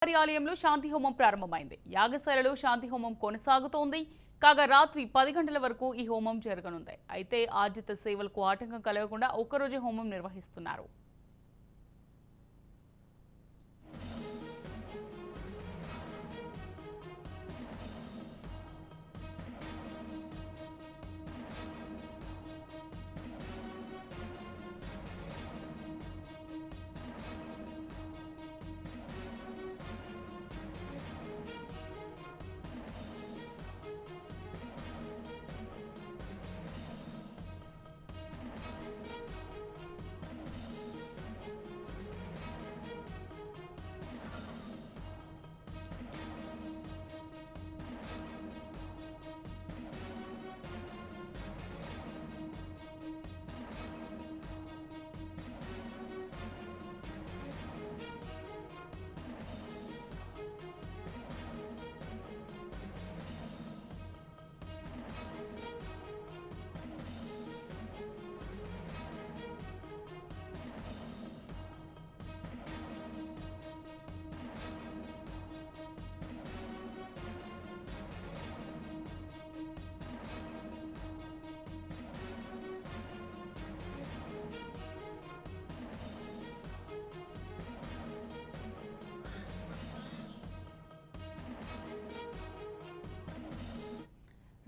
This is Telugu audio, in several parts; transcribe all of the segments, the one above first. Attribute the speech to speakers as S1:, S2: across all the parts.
S1: శ్రీవారి ఆలయంలో శాంతి హోమం ప్రారంభమైంది. యాగశాలలో శాంతి హోమం కొనసాగుతోంది. కాగా రాత్రి 10 గంటల వరకు ఈ హోమం జరగనుంది. అయితే ఆర్జిత సేవలకు ఆటంకం కలగకుండా ఒక్కరోజే హోమం నిర్వహిస్తున్నారు.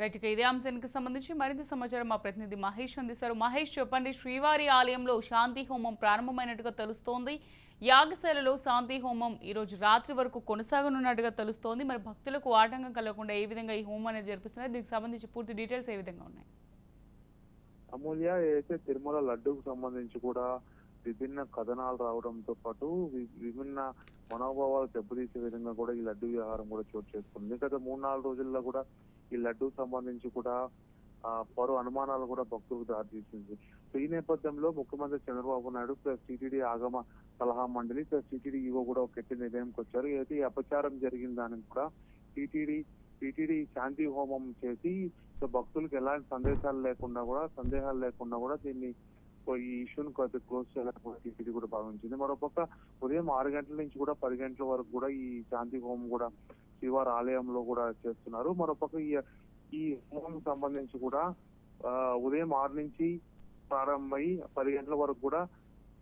S1: రైట్, ఇదే అంశానికి సంబంధించి మరింత సమాచారం మా ప్రతినిధి మహేష్ అందిస్తారు. మహేష్, చెప్పండి. శ్రీవారి ఆలయంలో శాంతి హోమం ప్రారంభమైనట్టుగా తెలుస్తోంది. యాగశాలలో శాంతి హోమం ఈ రోజు రాత్రి వరకు కొనసాగనున్నట్టుగా తెలుస్తోంది. మరి భక్తులకు ఆటంకం కలగకుండా ఏ విధంగా ఈ హోమం అనేది జరిపిస్తున్నారు? దీనికి సంబంధించి పూర్తి డీటెయిల్స్ ఏ విధంగా ఉన్నాయి?
S2: అమూల్య, ఏదైతే తిరుమల లడ్డూకు సంబంధించి కూడా విభిన్న కథనాలు రావడంతో పాటు విభిన్న మనోభావాలు దెబ్బతీసే విధంగా కూడా ఈ లడ్డు వ్యవహారం కూడా చోటు చేసుకుంది. గత 3-4 రోజుల్లో కూడా ఈ లడ్డూకు సంబంధించి కూడా పలు అనుమానాలు కూడా భక్తులకు దారితీసింది. సో ఈ నేపథ్యంలో ముఖ్యమంత్రి చంద్రబాబు నాయుడు ప్లస్ టీటీడీ ఆగమ సలహా మండలి ప్లస్ టీటీడీ ఈవో కూడా ఒక గట్టి నిర్ణయంకి వచ్చారు. ఏదైతే ఈ అపచారం జరిగిన దానికి కూడా టీటీడీ శాంతి హోమం చేసి సో భక్తులకు ఎలాంటి సందేహాలు లేకుండా కూడా దీన్ని ఈ ఇష్యూను క్లోజ్ చేయాలని టీటీడీ కూడా భావించింది. మరోపక్క ఉదయం 6 గంటల నుంచి కూడా 10 గంటల వరకు కూడా ఈ శాంతి హోమం కూడా శ్రీవారి ఆలయంలో కూడా చేస్తున్నారు. మరోపక్క ఈ హోమం సంబంధించి కూడా ఉదయం 6 నుంచి ప్రారంభమై 10 గంటల వరకు కూడా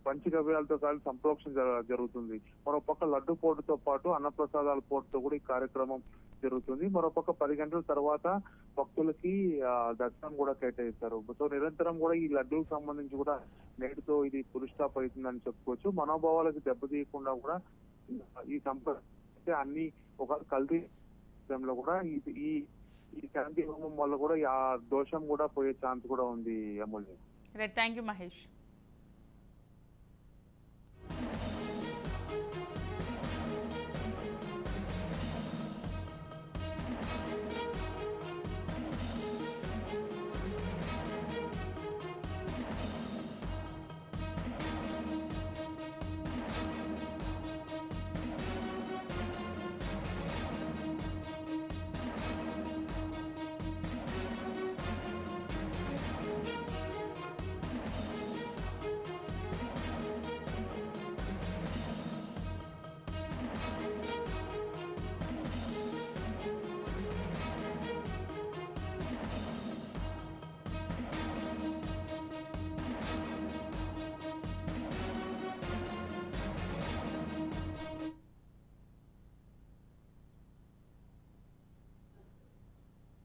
S2: పంచగవ్యాలతో కలిసి సంప్రోక్షణ జరుగుతుంది. మరోపక్క లడ్డు పోటుతో పాటు అన్నప్రసాదాల పోటుతో కూడా ఈ కార్యక్రమం జరుగుతుంది. మరోపక్క 10 గంటల తర్వాత భక్తులకి దర్శనం కూడా కేటాయిస్తారు. సో నిరంతరం కూడా ఈ లడ్డూకి సంబంధించి కూడా నేటితో ఇది ఫుల్ స్టాప్ అవుతుందని చెప్పుకోవచ్చు. మనోభావాలకు దెబ్బతీయకుండా కూడా ఈ సంప్రదాయ అన్ని ఒక కల్తీ లో కూడా ఈ శాంతి హోమం వల్ల కూడా ఆ దోషం కూడా పోయే ఛాన్స్ కూడా ఉంది. Amulya.
S1: Right, thank you Mahesh.